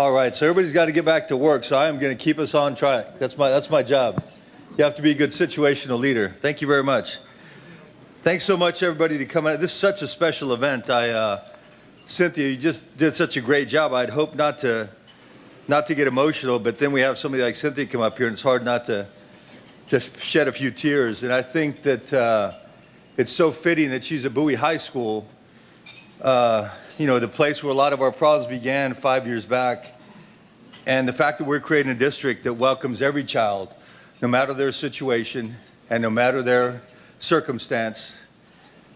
All right, so everybody's got to get back to work, so I am going to keep us on track. That's my job. You have to be a good situational leader. Thank you very much. Thanks so much, everybody, to come out. This is such a special event. Cynthia, you just did such a great job. I'd hope not to get emotional, but then we have somebody like Cynthia come up here, and it's hard not to shed a few tears. And I think that it's so fitting that she's at Bowie High School, the place where a lot of our problems began 5 years back. And the fact that we're creating a district that welcomes every child, no matter their situation and no matter their circumstance,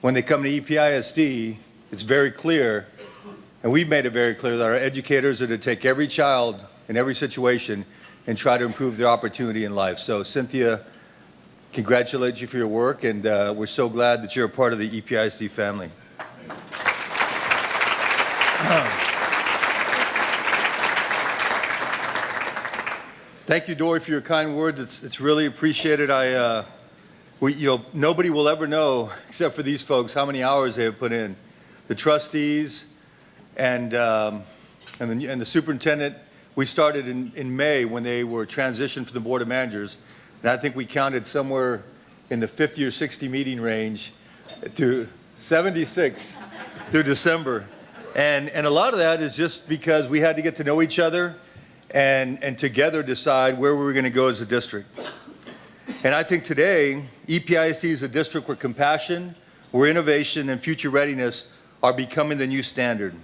when they come to EPISD, it's very clear, and we've made it very clear that our educators are to take every child in every situation and try to improve their opportunity in life. So Cynthia, congratulate you for your work, and we're so glad that you're a part of the EPISD family. Thank you, Dory, for your kind words. It's really appreciated. Nobody will ever know, except for these folks, how many hours they have put in. The trustees and the superintendent. We started in May when they were transitioned from the Board of Managers, and I think we counted somewhere in the 50 or 60 meeting range to 76 through December. And a lot of that is just because we had to get to know each other and together decide where we were going to go as a district. And I think today, EPISD is a district where compassion, where innovation and future readiness are becoming the new standard.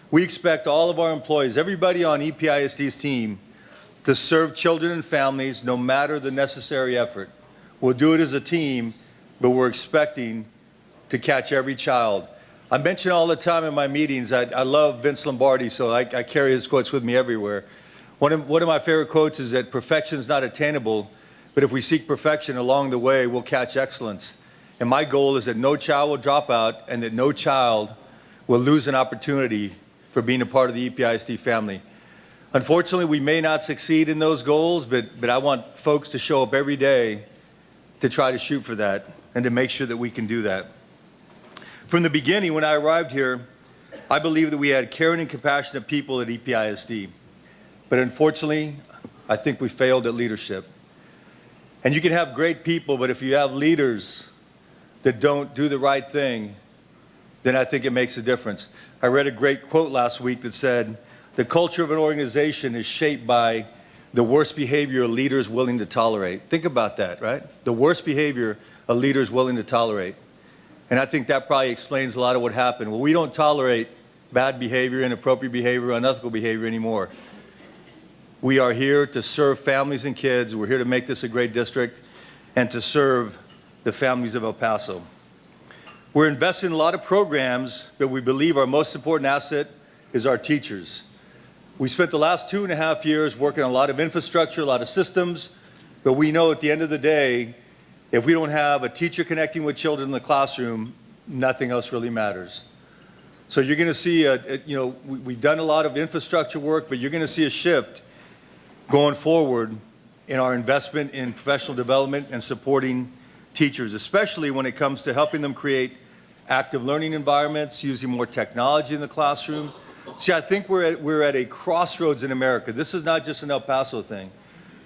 We expect all of our employees, everybody on EPISD's team, to serve children and families no matter the necessary effort. We'll do it as a team, but we're expecting to catch every child. I mention all the time in my meetings, I love Vince Lombardi, so I carry his quotes with me everywhere. One of my favorite quotes is that perfection is not attainable, but if we seek perfection along the way, we'll catch excellence. And my goal is that no child will drop out and that no child will lose an opportunity for being a part of the EPISD family. Unfortunately, we may not succeed in those goals, but I want folks to show up every day to try to shoot for that and to make sure that we can do that. From the beginning, when I arrived here, I believed that we had caring and compassionate people at EPISD. But unfortunately, I think we failed at leadership. And you can have great people, but if you have leaders that don't do the right thing, then I think it makes a difference. I read a great quote last week that said, the culture of an organization is shaped by the worst behavior a leader is willing to tolerate. Think about that, right? The worst behavior a leader is willing to tolerate. And I think that probably explains a lot of what happened. Well, we don't tolerate bad behavior, inappropriate behavior, unethical behavior anymore. We are here to serve families and kids. We're here to make this a great district and to serve the families of El Paso. We're investing in a lot of programs, but we believe our most important asset is our teachers. We spent the last 2.5 years working on a lot of infrastructure, a lot of systems, but we know at the end of the day, if we don't have a teacher connecting with children in the classroom, nothing else really matters. So you're going to see, we've done a lot of infrastructure work, but you're going to see a shift going forward in our investment in professional development and supporting teachers, especially when it comes to helping them create active learning environments, using more technology in the classroom. See, I think we're at a crossroads in America. This is not just an El Paso thing.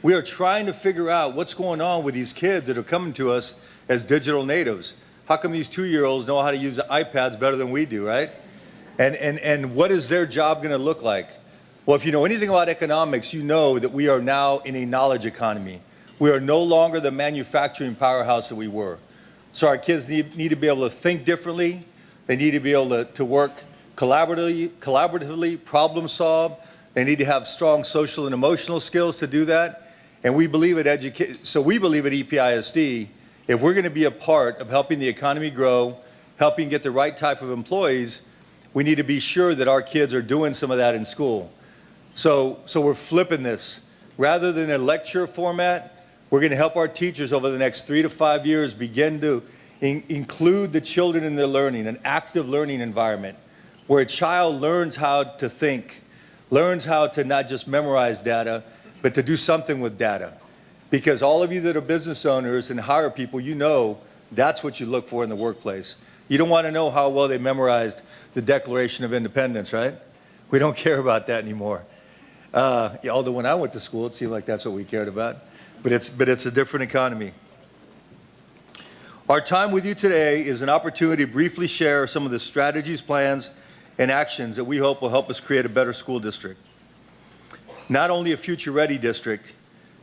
We are trying to figure out what's going on with these kids that are coming to us as digital natives. How come these 2-year-olds know how to use the iPads better than we do, right? And what is their job going to look like? Well, if you know anything about economics, you know that we are now in a knowledge economy. We are no longer the manufacturing powerhouse that we were. So our kids need to be able to think differently. They need to be able to work collaboratively, problem solve. They need to have strong social and emotional skills to do that. And we believe at EPISD, if we're going to be a part of helping the economy grow, helping get the right type of employees, we need to be sure that our kids are doing some of that in school. So we're flipping this. Rather than a lecture format, we're going to help our teachers over the next 3 to 5 years begin to include the children in their learning, an active learning environment where a child learns how to think, learns how to not just memorize data, but to do something with data. Because all of you that are business owners and hire people, you know that's what you look for in the workplace. You don't want to know how well they memorized the Declaration of Independence, right? We don't care about that anymore. Yeah, although when I went to school, it seemed like that's what we cared about. But it's a different economy. Our time with you today is an opportunity to briefly share some of the strategies, plans, and actions that we hope will help us create a better school district. Not only a future-ready district,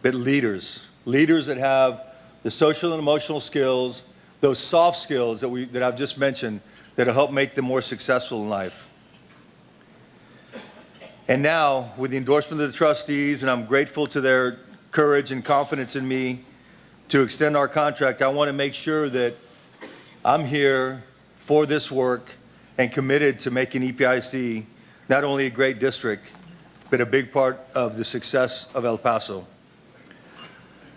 but leaders that have the social and emotional skills, those soft skills that I've just mentioned, that'll help make them more successful in life. And now, with the endorsement of the trustees, and I'm grateful to their courage and confidence in me to extend our contract, I want to make sure that I'm here for this work and committed to making EPIC not only a great district, but a big part of the success of El Paso.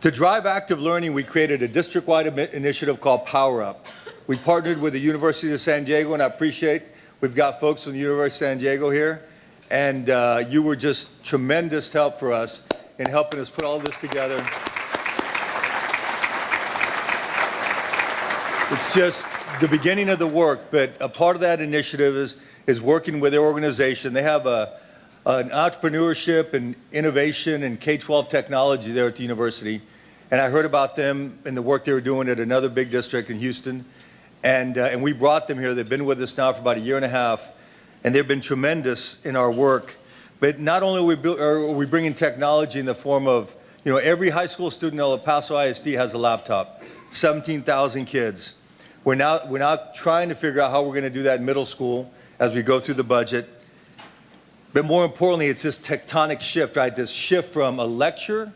To drive active learning, we created a district-wide initiative called Power Up. We partnered with the University of San Diego, and I appreciate we've got folks from the University of San Diego here, and you were just tremendous help for us in helping us put all this together. It's just the beginning of the work, but a part of that initiative is working with their organization. They have an entrepreneurship and innovation and K-12 technology there at the university. And I heard about them and the work they were doing at another big district in Houston. And we brought them here. They've been with us now for about a year and a half. And they've been tremendous in our work. But not only are we bringing technology in the form of, every high school student at El Paso ISD has a laptop, 17,000 kids. We're now trying to figure out how we're going to do that in middle school as we go through the budget. But more importantly, it's this tectonic shift, right? This shift from a lecture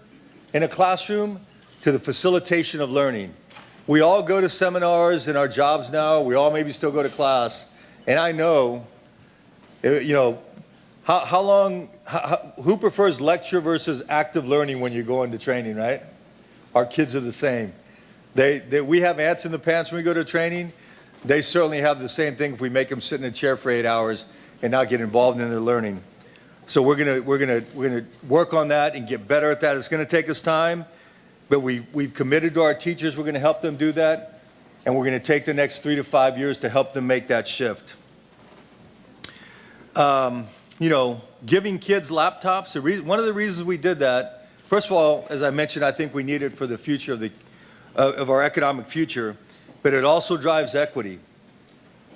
in a classroom to the facilitation of learning. We all go to seminars in our jobs now. We all maybe still go to class. And I know, who prefers lecture versus active learning when you're going to training, right? Our kids are the same. We have ants in the pants when we go to training. They certainly have the same thing if we make them sit in a chair for 8 hours and not get involved in their learning. So we're gonna work on that and get better at that. It's gonna take us time, but we've committed to our teachers. We're gonna help them do that, and we're gonna take the next 3 to 5 years to help them make that shift. Giving kids laptops. One of the reasons we did that, first of all, as I mentioned, I think we need it for the future of our economic future, but it also drives equity.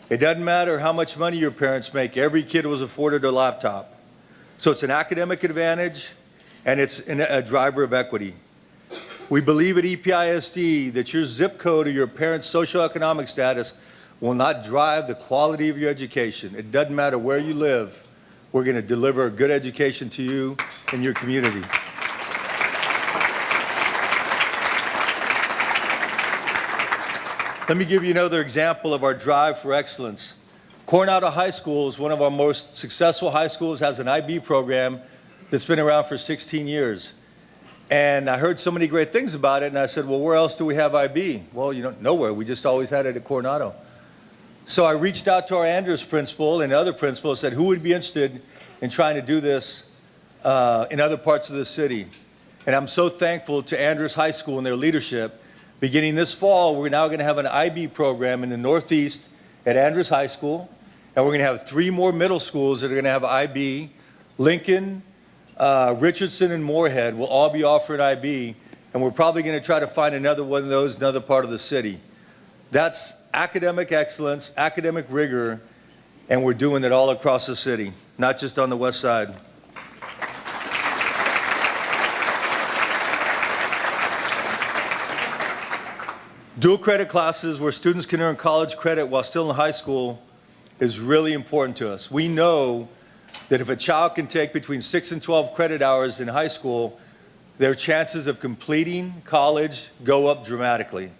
It doesn't matter how much money your parents make. Every kid was afforded a laptop. So it's an academic advantage, and it's a driver of equity. We believe at EPISD that your zip code or your parents' socioeconomic status will not drive the quality of your education. It doesn't matter where you live. We're going to deliver a good education to you and your community. Let me give you another example of our drive for excellence. Coronado High School is one of our most successful high schools, has an IB program that's been around for 16 years. And I heard so many great things about it, and I said, well, where else do we have IB? Well, nowhere. We just always had it at Coronado. So I reached out to our Andrews principal and other principals and said, who would be interested in trying to do this in other parts of the city? And I'm so thankful to Andrews High School and their leadership. Beginning this fall, we're now going to have an IB program in the Northeast at Andrews High School, and we're going to have 3 more middle schools that are going to have IB. Lincoln, Richardson, and Moorhead will all be offering IB, and we're probably going to try to find another one of those in another part of the city. That's academic excellence, academic rigor, and we're doing it all across the city, not just on the west side. Dual credit classes where students can earn college credit while still in high school is really important to us. We know that if a child can take between 6 and 12 credit hours in high school, their chances of completing college go up dramatically.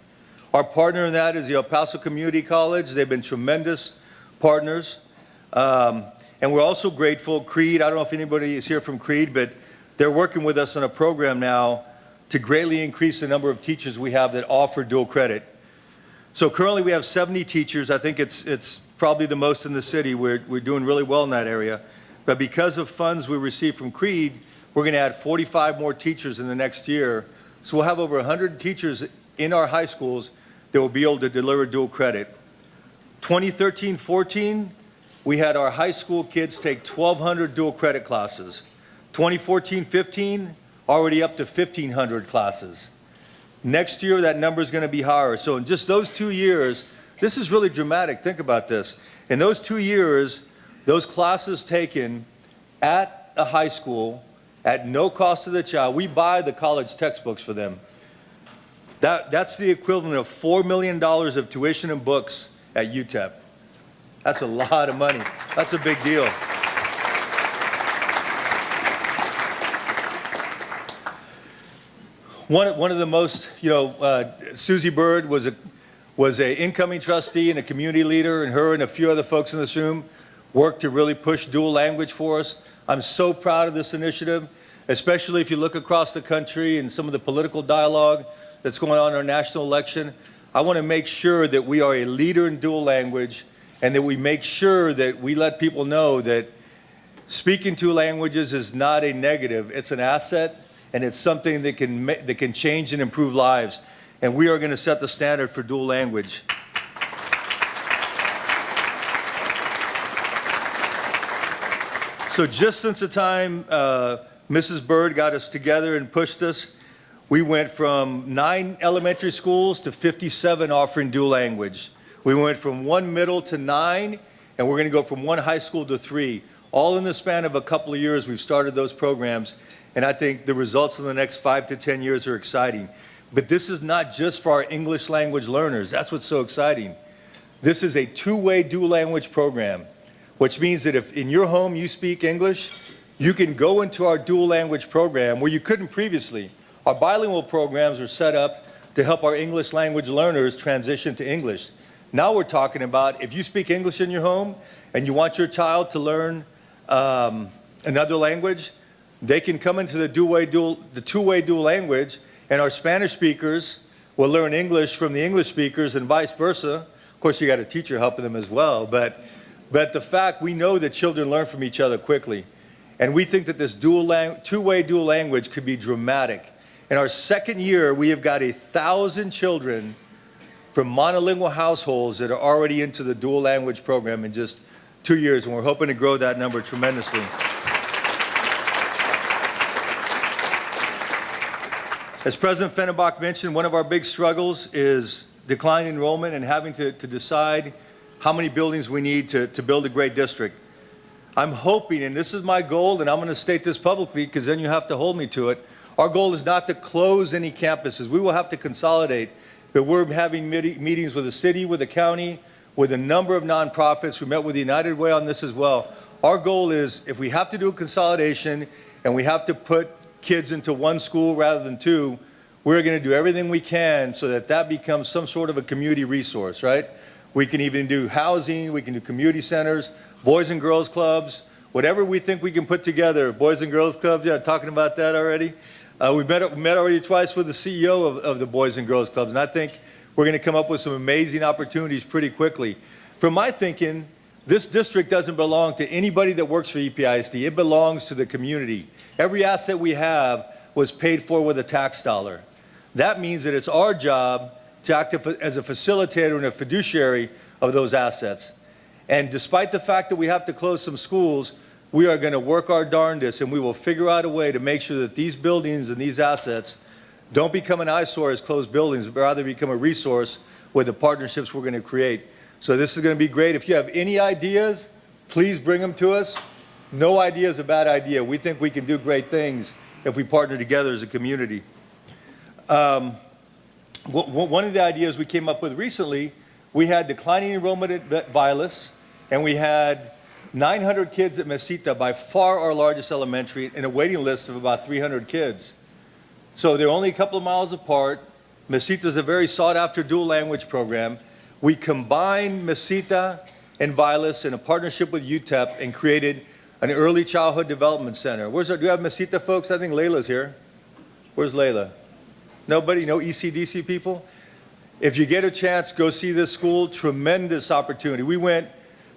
Our partner in that is the El Paso Community College. They've been tremendous partners. And we're also grateful, Creed, I don't know if anybody is here from Creed, but they're working with us on a program now to greatly increase the number of teachers we have that offer dual credit. So currently we have 70 teachers. I think it's probably the most in the city. We're doing really well in that area. But because of funds we received from Creed, we're going to add 45 more teachers in the next year. So we'll have over 100 teachers in our high schools that will be able to deliver dual credit. 2013-14, we had our high school kids take 1,200 dual credit classes. 2014-15, already up to 1,500 classes. Next year, that number is going to be higher. So in just those 2 years, this is really dramatic. Think about this. In those 2 years, those classes taken at a high school at no cost to the child, we buy the college textbooks for them. That's the equivalent of $4 million of tuition and books at UTEP. That's a lot of money. That's a big deal. One of the most, Susie Bird was a incoming trustee and a community leader, and her and a few other folks in this room worked to really push dual language for us. I'm so proud of this initiative, especially if you look across the country and some of the political dialogue that's going on in our national election. I want to make sure that we are a leader in dual language, and that we make sure that we let people know that speaking two languages is not a negative, it's an asset, and it's something that can change and improve lives. And we are going to set the standard for dual language. So just since the time Mrs. Bird got us together and pushed us, we went from 9 elementary schools to 57 offering dual language. We went from 1 middle to 9, and we're going to go from 1 high school to 3. All in the span of a couple of years, we've started those programs, and I think the results in the next 5 to 10 years are exciting. But this is not just for our English language learners. That's what's so exciting. This is a two-way dual language program, which means that if in your home you speak English, you can go into our dual language program where you couldn't previously. Our bilingual programs are set up to help our English language learners transition to English. Now we're talking about if you speak English in your home and you want your child to learn another language, they can come into the two-way dual language, and our Spanish speakers will learn English from the English speakers and vice versa. Of course, you got a teacher helping them as well, but the fact we know that children learn from each other quickly, and we think that this two-way dual language could be dramatic. In our second year, we have got 1,000 children from monolingual households that are already into the dual language program in just 2 years, and we're hoping to grow that number tremendously. As President Fennebach mentioned, one of our big struggles is declining enrollment and having to decide how many buildings we need to build a great district. I'm hoping, and this is my goal, and I'm going to state this publicly because then you have to hold me to it, our goal is not to close any campuses. We will have to consolidate, but we're having meetings with the city, with the county, with a number of nonprofits. We met with United Way on this as well. Our goal is if we have to do a consolidation and we have to put kids into one school rather than two, we're going to do everything we can so that that becomes some sort of a community resource, right? We can even do housing, we can do community centers, boys and girls clubs, whatever we think we can put together. Boys and girls clubs, yeah, talking about that already. We met already twice with the CEO of the Boys and Girls Clubs, and I think we're going to come up with some amazing opportunities pretty quickly. From my thinking, this district doesn't belong to anybody that works for EPISD. It belongs to the community. Every asset we have was paid for with a tax dollar. That means that it's our job to act as a facilitator and a fiduciary of those assets. And despite the fact that we have to close some schools, we are going to work our darndest, and we will figure out a way to make sure that these buildings and these assets don't become an eyesore as closed buildings, but rather become a resource with the partnerships we're going to create. So this is going to be great. If you have any ideas, please bring them to us. No idea is a bad idea. We think we can do great things if we partner together as a community. One of the ideas we came up with recently, we had declining enrollment at Vilas, and we had 900 kids at Mesita, by far our largest elementary, and a waiting list of about 300 kids. So they're only a couple of miles apart. Mesita is a very sought-after dual language program. We combined Mesita and Vilas in a partnership with UTEP and created an early childhood development center. Do you have Mesita folks? I think Layla's here. Where's Layla? Nobody? No ECDC people? If you get a chance, go see this school. Tremendous opportunity. We went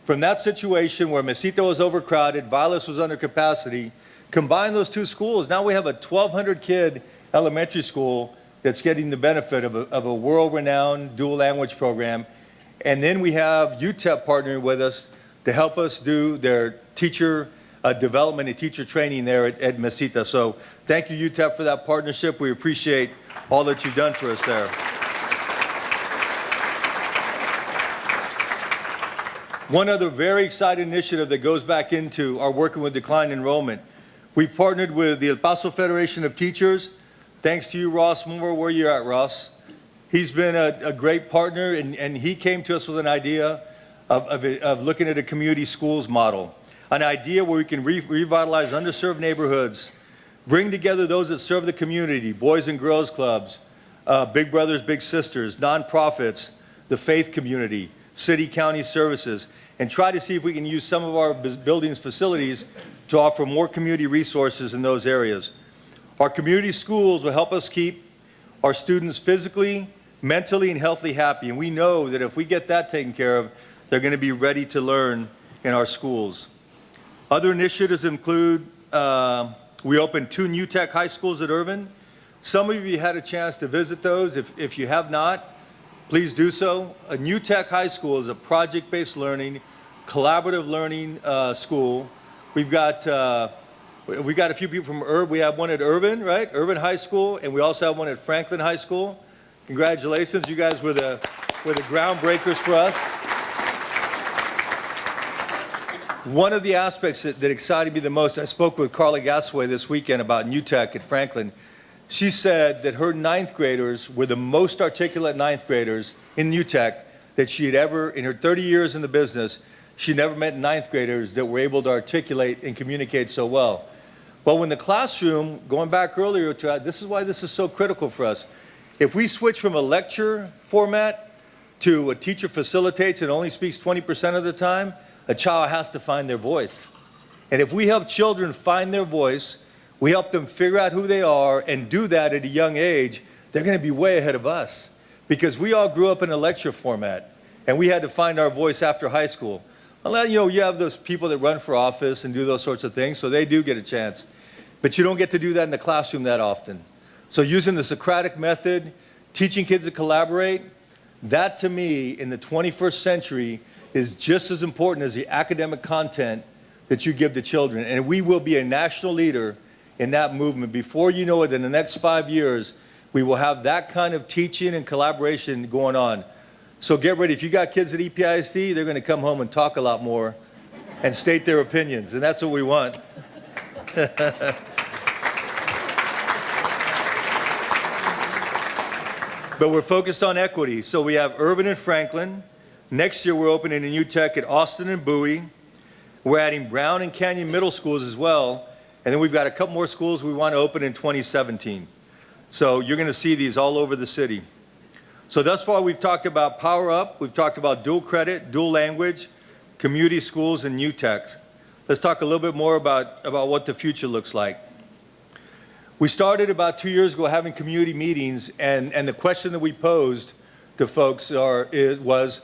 from that situation where Mesita was overcrowded, Vilas was under capacity, combine those two schools. Now we have a 1,200 kid elementary school that's getting the benefit of a world-renowned dual language program. And then we have UTEP partnering with us to help us do their teacher development and teacher training there at Mesita. So thank you, UTEP, for that partnership. We appreciate all that you've done for us there. One other very exciting initiative that goes back into our working with decline enrollment. We've partnered with the El Paso Federation of Teachers. Thanks to you, Ross Moore. Where you at, Ross? He's been a great partner, and he came to us with an idea of looking at a community schools model, an idea where we can revitalize underserved neighborhoods, bring together those that serve the community, boys and girls clubs, big brothers, big sisters, nonprofits, the faith community, city, county services, and try to see if we can use some of our buildings, facilities to offer more community resources in those areas. Our community schools will help us keep our students physically, mentally, and healthily happy. And we know that if we get that taken care of, they're going to be ready to learn in our schools. Other initiatives include, we opened 2 new tech high schools at Irvin. Some of you had a chance to visit those. If you have not, please do so. A new tech high school is a project-based learning, collaborative learning school. We've got a few people from Irvin. We have one at Irvin, right? Irvin High School, and we also have one at Franklin High School. Congratulations, you guys were the groundbreakers for us. One of the aspects that excited me the most, I spoke with Carla Gasway this weekend about New Tech at Franklin. She said that her 9th graders were the most articulate 9th graders in New Tech that she had ever, in her 30 years in the business, she never met 9th graders that were able to articulate and communicate so well. Well, when the classroom, going back earlier to that, this is why this is so critical for us. If we switch from a lecture format to a teacher facilitates and only speaks 20% of the time, a child has to find their voice. And if we help children find their voice, we help them figure out who they are and do that at a young age, they're going to be way ahead of us. Because we all grew up in a lecture format, and we had to find our voice after high school. You have those people that run for office and do those sorts of things, so they do get a chance. But you don't get to do that in the classroom that often. So using the Socratic method, teaching kids to collaborate, that to me in the 21st century is just as important as the academic content that you give to children. And we will be a national leader in that movement. Before you know it, in the next 5 years, we will have that kind of teaching and collaboration going on. So get ready. If you got kids at EPISD, they're going to come home and talk a lot more and state their opinions, and that's what we want. But we're focused on equity. So we have Irvin and Franklin. Next year, we're opening a new tech at Austin and Bowie. We're adding Brown and Canyon middle schools as well. And then we've got a couple more schools we want to open in 2017. So you're going to see these all over the city. So thus far, we've talked about Power Up. We've talked about dual credit, dual language, community schools, and new tech. Let's talk a little bit more about what the future looks like. We started about 2 years ago having community meetings, and the question that we posed to folks was,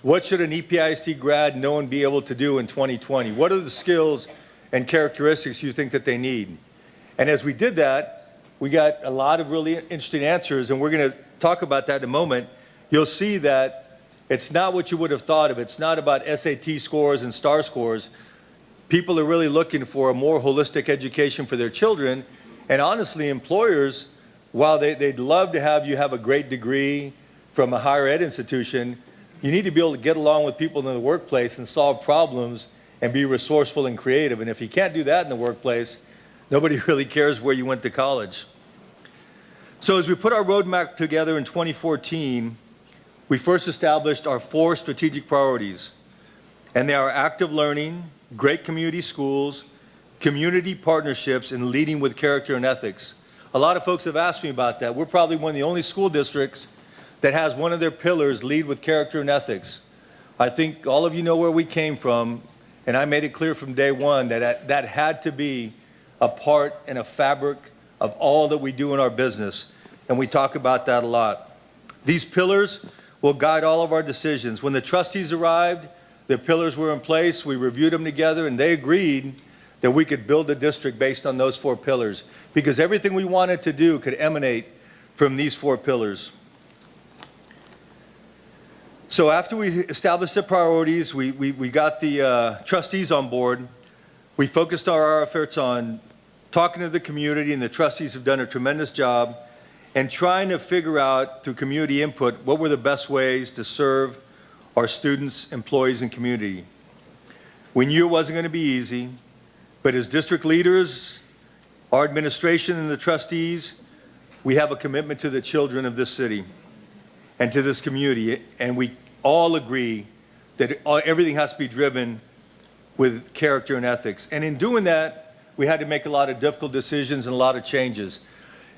what should an EPISD grad know and be able to do in 2020? What are the skills and characteristics you think that they need? And as we did that, we got a lot of really interesting answers, and we're going to talk about that in a moment. You'll see that it's not what you would have thought of. It's not about SAT scores and STAR scores. People are really looking for a more holistic education for their children. And honestly, employers, while they'd love to have you have a great degree from a higher ed institution, you need to be able to get along with people in the workplace and solve problems and be resourceful and creative. And if you can't do that in the workplace, nobody really cares where you went to college. So as we put our roadmap together in 2014, we first established our 4 strategic priorities. And they are active learning, great community schools, community partnerships, and leading with character and ethics. A lot of folks have asked me about that. We're probably one of the only school districts that has one of their pillars, lead with character and ethics. I think all of you know where we came from, and I made it clear from day one that that had to be a part and a fabric of all that we do in our business, and we talk about that a lot. These pillars will guide all of our decisions. When the trustees arrived, the pillars were in place, we reviewed them together, and they agreed that we could build a district based on those 4 pillars, because everything we wanted to do could emanate from these 4 pillars. So after we established the priorities, we got the trustees on board. We focused our efforts on talking to the community, and the trustees have done a tremendous job, and trying to figure out through community input what were the best ways to serve our students, employees, and community. We knew it wasn't going to be easy, but as district leaders, our administration and the trustees, we have a commitment to the children of this city and to this community, and we all agree that everything has to be driven with character and ethics. And in doing that, we had to make a lot of difficult decisions and a lot of changes.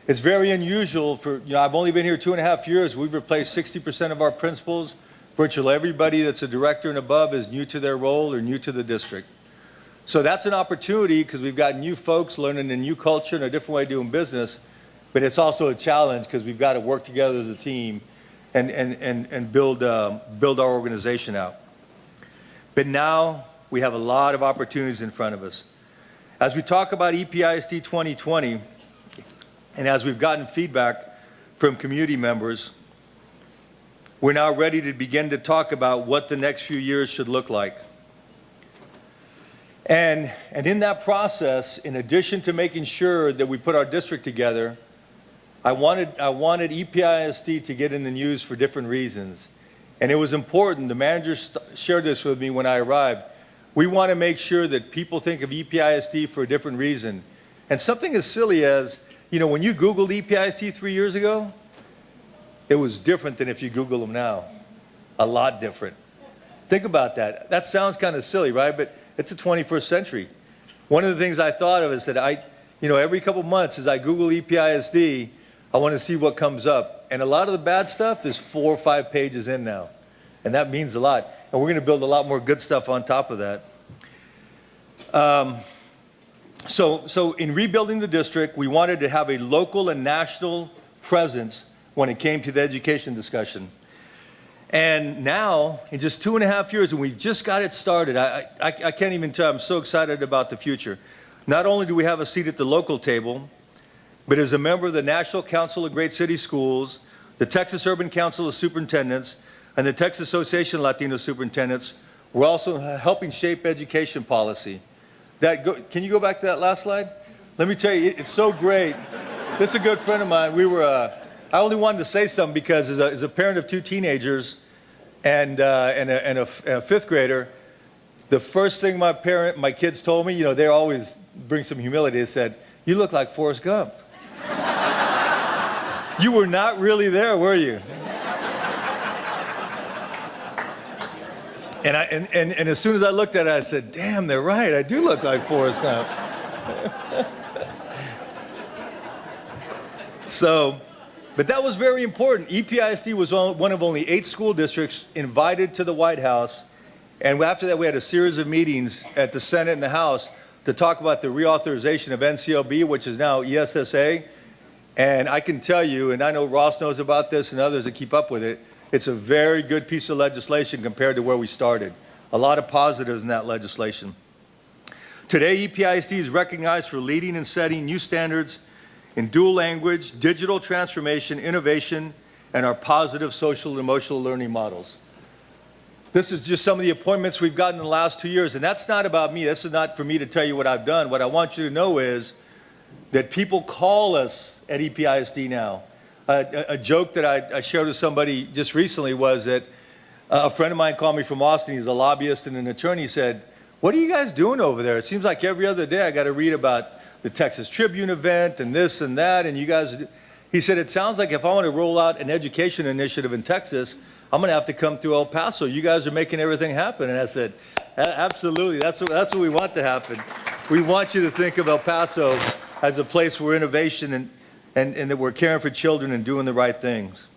It's very unusual for, I've only been here 2.5 years. We've replaced 60% of our principals. Virtually everybody that's a director and above is new to their role or new to the district. So that's an opportunity because we've got new folks learning a new culture and a different way of doing business, but it's also a challenge because we've got to work together as a team and build our organization out. But now we have a lot of opportunities in front of us. As we talk about EPISD 2020, and as we've gotten feedback from community members, we're now ready to begin to talk about what the next few years should look like. And in that process, in addition to making sure that we put our district together, I wanted EPISD to get in the news for different reasons. And it was important. The manager shared this with me when I arrived. We want to make sure that people think of EPISD for a different reason. And something as silly as, when you Googled EPISD 3 years ago, it was different than if you Google them now. A lot different. Think about that. That sounds kind of silly, right? But it's the 21st century. One of the things I thought of is that every couple months as I Google EPISD, I want to see what comes up. And a lot of the bad stuff is 4 or 5 pages in now. And that means a lot. And we're going to build a lot more good stuff on top of that. So in rebuilding the district, we wanted to have a local and national presence when it came to the education discussion. And now, in just 2.5 years, and we've just got it started, I can't even tell, I'm so excited about the future. Not only do we have a seat at the local table, but as a member of the National Council of Great City Schools, the Texas Urban Council of Superintendents, and the Texas Association of Latino Superintendents, we're also helping shape education policy. Can you go back to that last slide? Let me tell you, it's so great. This is a good friend of mine. I only wanted to say something because as a parent of 2 teenagers and a 5th grader, the first thing my kids told me, they always bring some humility. They said, "You look like Forrest Gump." You were not really there, were you? And as soon as I looked at it, I said, "Damn, they're right. I do look like Forrest Gump." But that was very important. EPISD was one of only 8 school districts invited to the White House. And after that, we had a series of meetings at the Senate and the House to talk about the reauthorization of NCLB, which is now ESSA. And I can tell you, and I know Ross knows about this and others that keep up with it, it's a very good piece of legislation compared to where we started. A lot of positives in that legislation. Today, EPISD is recognized for leading and setting new standards in dual language, digital transformation, innovation, and our positive social and emotional learning models. This is just some of the appointments we've gotten in the last 2 years, and that's not about me. This is not for me to tell you what I've done. What I want you to know is that people call us at EPISD now. A joke that I shared with somebody just recently was that a friend of mine called me from Austin. He's a lobbyist and an attorney. He said, "What are you guys doing over there? It seems like every other day I got to read about the Texas Tribune event and this and that, and you guys," he said, "it sounds like if I want to roll out an education initiative in Texas, I'm going to have to come through El Paso. You guys are making everything happen." And I said, "Absolutely, that's what we want to happen. We want you to think of El Paso as a place where innovation and that we're caring for children and doing the right things."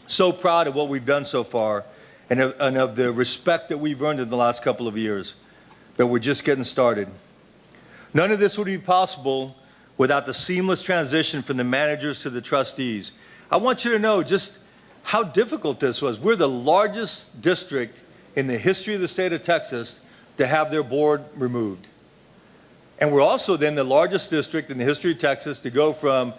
So proud of what we've done so far and of the respect that we've earned in the last couple of years, but we're just getting started. None of this would be possible without the seamless transition from the managers to the trustees. I want you to know just how difficult this was. We're the largest district in the history of the state of Texas to have their board removed. And we're also then the largest district in the history of Texas to go from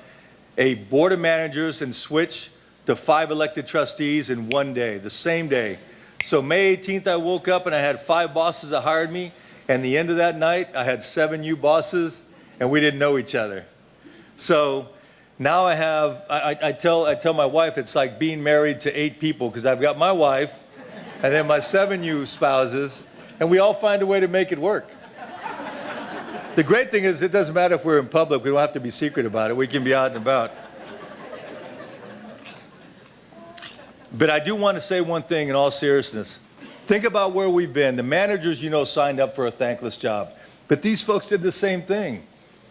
a board of managers and switch to 5 elected trustees in one day, the same day. So May 18th, I woke up and I had 5 bosses that hired me, And the end of that night, I had 7 new bosses, and we didn't know each other. So now I tell my wife it's like being married to 8 people, because I've got my wife and then my 7 new spouses, and we all find a way to make it work. The great thing is it doesn't matter if we're in public. We don't have to be secret about it. We can be out and about. But I do want to say one thing in all seriousness. Think about where we've been. The managers, signed up for a thankless job. But these folks did the same thing.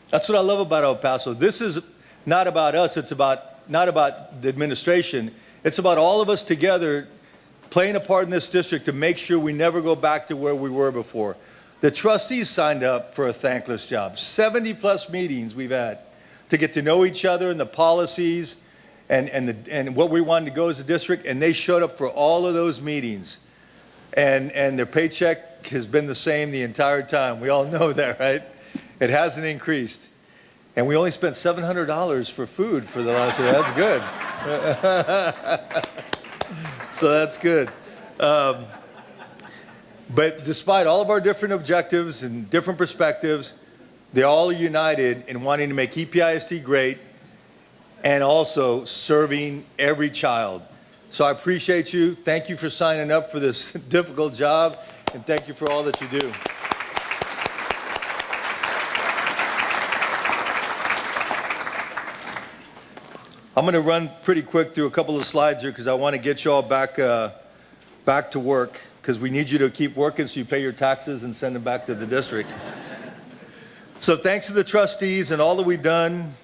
That's what I love about El Paso. This is not about us. It's not about the administration. It's about all of us together playing a part in this district to make sure we never go back to where we were before. The trustees signed up for a thankless job. 70+ meetings we've had to get to know each other and the policies and what we wanted to go as a district, and they showed up for all of those meetings. And their paycheck has been the same the entire time. We all know that, right? It hasn't increased. And we only spent $700 for food for the last year. That's good. So that's good. But despite all of our different objectives and different perspectives, they're all united in wanting to make EPISD great and also serving every child. So I appreciate you. Thank you for signing up for this difficult job, and thank you for all that you do. I'm going to run pretty quick through a couple of slides here because I want to get you all back to work, because we need you to keep working so you pay your taxes and send them back to the district. So thanks to the trustees and all that we've done,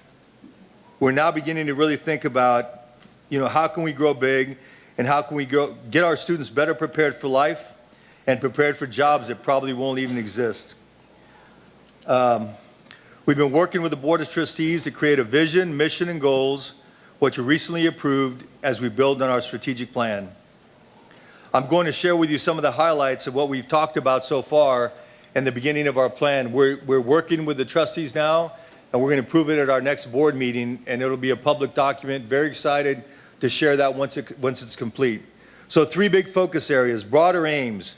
we're now beginning to really think about, how can we grow big, and how can we get our students better prepared for life and prepared for jobs that probably won't even exist. We've been working with the Board of Trustees to create a vision, mission, and goals, which were recently approved as we build on our strategic plan. I'm going to share with you some of the highlights of what we've talked about so far in the beginning of our plan. We're working with the trustees now, and we're going to prove it at our next board meeting, and it'll be a public document. Very excited to share that once it's complete. So 3 big focus areas: broader aims.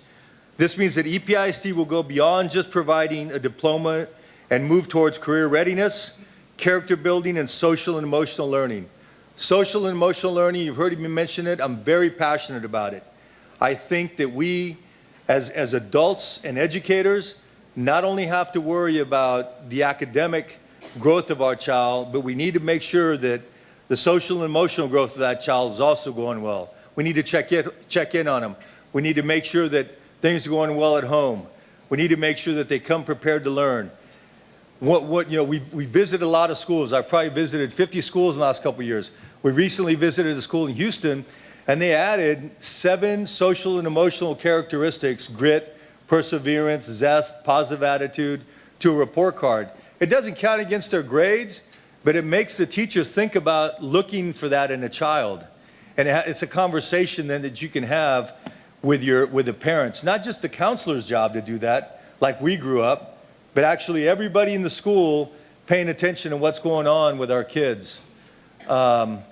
This means that EPISD will go beyond just providing a diploma and move towards career readiness, character building, and social and emotional learning. Social and emotional learning, you've heard me mention it. I'm very passionate about it. I think that we, as adults and educators, not only have to worry about the academic growth of our child, but we need to make sure that the social and emotional growth of that child is also going well. We need to check in on them. We need to make sure that things are going well at home. We need to make sure that they come prepared to learn. We visited a lot of schools. I've probably visited 50 schools in the last couple of years. We recently visited a school in Houston, and they added 7 social and emotional characteristics: grit, perseverance, zest, positive attitude, to a report card. It doesn't count against their grades, but it makes the teachers think about looking for that in a child. And it's a conversation then that you can have with the parents. Not just the counselor's job to do that, like we grew up, but actually everybody in the school paying attention to what's going on with our kids.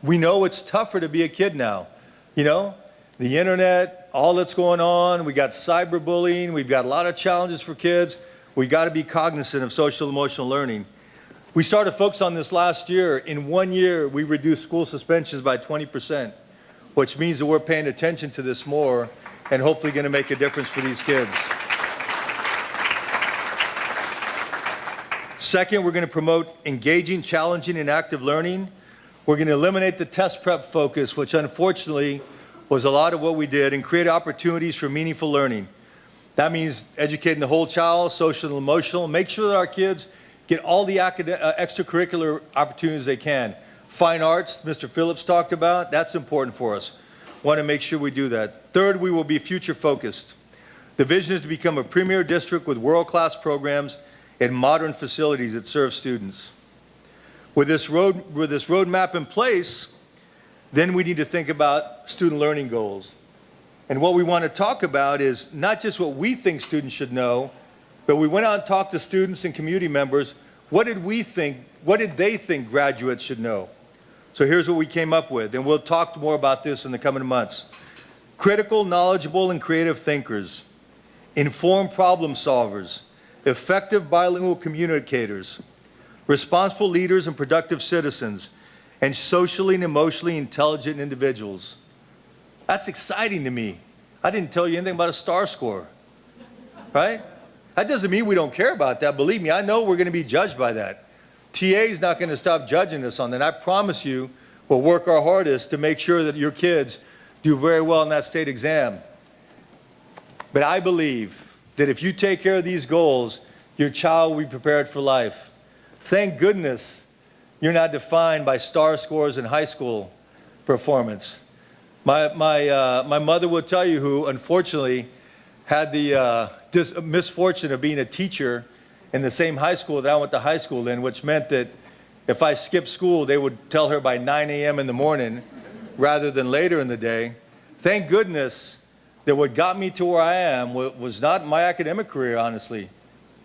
We know it's tougher to be a kid now. The internet, all that's going on, we got cyberbullying, we've got a lot of challenges for kids. We got to be cognizant of social emotional learning. We started focus on this last year. In 1 year, we reduced school suspensions by 20%, which means that we're paying attention to this more and hopefully going to make a difference for these kids. Second, we're going to promote engaging, challenging, and active learning. We're going to eliminate the test prep focus, which unfortunately was a lot of what we did, and create opportunities for meaningful learning. That means educating the whole child, social and emotional. Make sure that our kids get all the extracurricular opportunities they can. Fine arts, Mr. Phillips talked about, that's important for us. Want to make sure we do that. Third, we will be future focused. The vision is to become a premier district with world-class programs and modern facilities that serve students. With this roadmap in place, then we need to think about student learning goals. And what we want to talk about is not just what we think students should know, but we went out and talked to students and community members. What did they think graduates should know? So here's what we came up with, and we'll talk more about this in the coming months. Critical, knowledgeable, and creative thinkers, informed problem solvers, effective bilingual communicators, responsible leaders and productive citizens, and socially and emotionally intelligent individuals. That's exciting to me. I didn't tell you anything about a STAR score, right? That doesn't mean we don't care about that. Believe me, I know we're going to be judged by that. TA is not going to stop judging us on that. I promise you, we'll work our hardest to make sure that your kids do very well in that state exam. But I believe that if you take care of these goals, your child will be prepared for life. Thank goodness you're not defined by STAR scores in high school performance. My mother will tell you, who unfortunately had the misfortune of being a teacher in the same high school that I went to high school in, which meant that if I skipped school, they would tell her by 9 a.m. in the morning rather than later in the day. Thank goodness that what got me to where I am was not my academic career, honestly.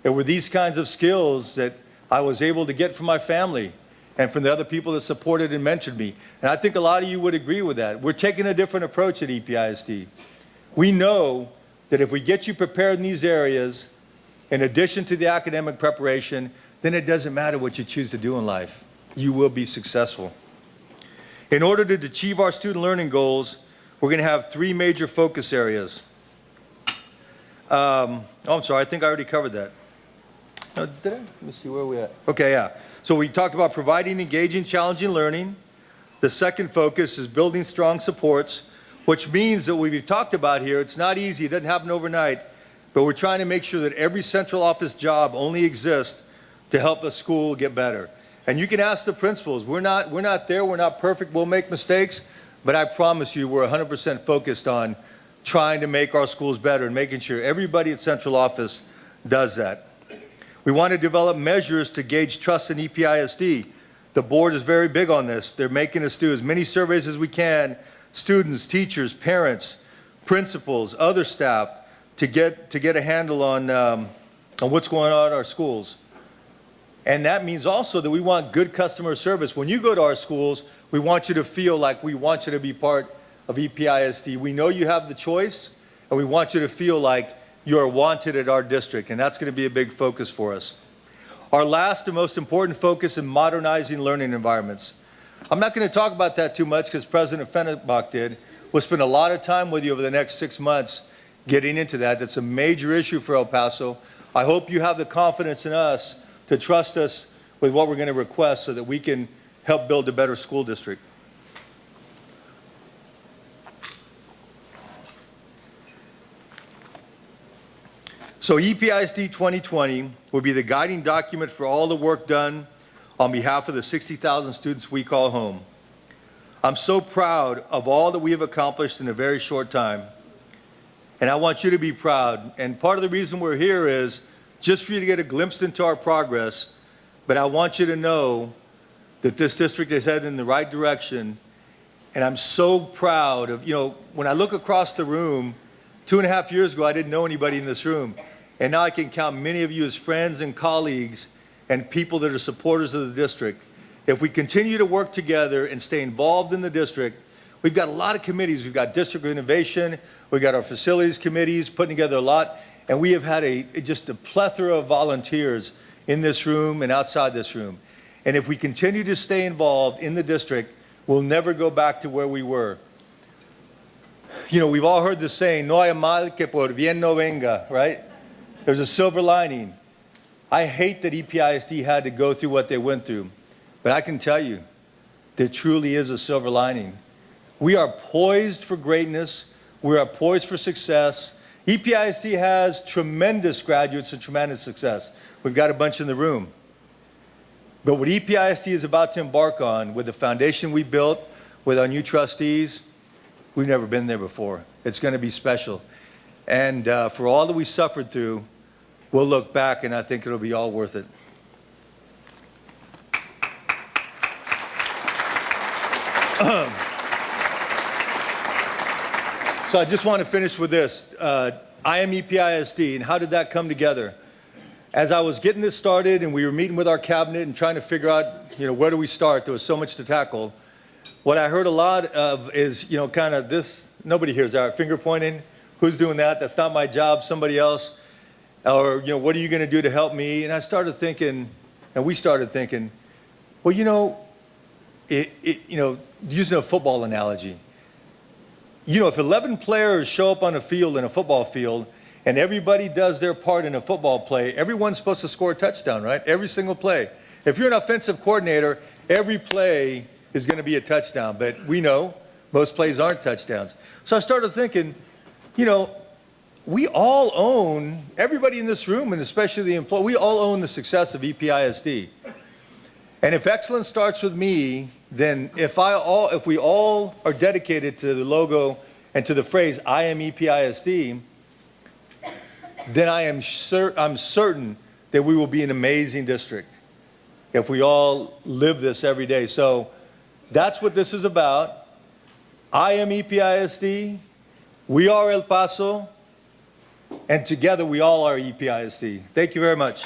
It were these kinds of skills that I was able to get from my family and from the other people that supported and mentored me. And I think a lot of you would agree with that. We're taking a different approach at Episd. We know that if we get you prepared in these areas, in addition to the academic preparation, then it doesn't matter what you choose to do in life. You will be successful. In order to achieve our student learning goals, we're going to have 3 major focus areas. I'm sorry, I think I already covered that. No, did I? Let me see where we're at. Okay, yeah. So we talked about providing engaging, challenging learning. The second focus is building strong supports, which means that what we've talked about here, it's not easy, it doesn't happen overnight, but we're trying to make sure that every central office job only exists to help a school get better. And you can ask the principals. We're not there, we're not perfect, we'll make mistakes, but I promise you we're 100% focused on trying to make our schools better and making sure everybody at central office does that. We want to develop measures to gauge trust in Episd. The board is very big on this. They're making us do as many surveys as we can, students, teachers, parents, principals, other staff, to get a handle on what's going on in our schools. And that means also that we want good customer service. When you go to our schools, we want you to feel like we want you to be part of Episd. We know you have the choice, and we want you to feel like you are wanted at our district, and that's going to be a big focus for us. Our last and most important focus in modernizing learning environments. I'm not going to talk about that too much because President Fennebach did. We'll spend a lot of time with you over the next 6 months getting into that. That's a major issue for El Paso. I hope you have the confidence in us to trust us with what we're going to request so that we can help build a better school district. So Episd 2020 will be the guiding document for all the work done on behalf of the 60,000 students we call home. I'm so proud of all that we have accomplished in a very short time. And I want you to be proud. And part of the reason we're here is just for you to get a glimpse into our progress. But I want you to know that this district is headed in the right direction. And I'm so proud of, when I look across the room, 2.5 years ago, I didn't know anybody in this room. And now I can count many of you as friends and colleagues and people that are supporters of the district. If we continue to work together and stay involved in the district, we've got a lot of committees. We've got district innovation. We've got our facilities committees putting together a lot. And we have had just a plethora of volunteers in this room and outside this room. And if we continue to stay involved in the district, we'll never go back to where we were. We've all heard the saying, no hay mal que por bien no venga, right? There's a silver lining. I hate that Episd had to go through what they went through, but I can tell you, there truly is a silver lining. We are poised for greatness. We are poised for success. Episd has tremendous graduates and tremendous success. We've got a bunch in the room. But what Episd is about to embark on with the foundation we built, with our new trustees, we've never been there before. It's going to be special. And for all that we suffered through, we'll look back and I think it'll be all worth it. So I just want to finish with this. I am Episd, and how did that come together? As I was getting this started and we were meeting with our cabinet and trying to figure out, where do we start? There was so much to tackle. What I heard a lot of is, kind of this, nobody here is finger pointing. Who's doing that? That's not my job, somebody else. Or, what are you going to do to help me? And I started thinking, and we started thinking, well, using a football analogy, if 11 players show up on a field in a football field and everybody does their part in a football play, everyone's supposed to score a touchdown, right? Every single play. If you're an offensive coordinator, every play is going to be a touchdown, but we know most plays aren't touchdowns. So I started thinking, we all own, everybody in this room, and especially the employee, we all own the success of EPISD. And if excellence starts with me, then if we all are dedicated to the logo and to the phrase, I am EPISD, then I'm certain that we will be an amazing district if we all live this every day. So that's what this is about. I am EPISD, we are El Paso, and together we all are EPISD. Thank you very much.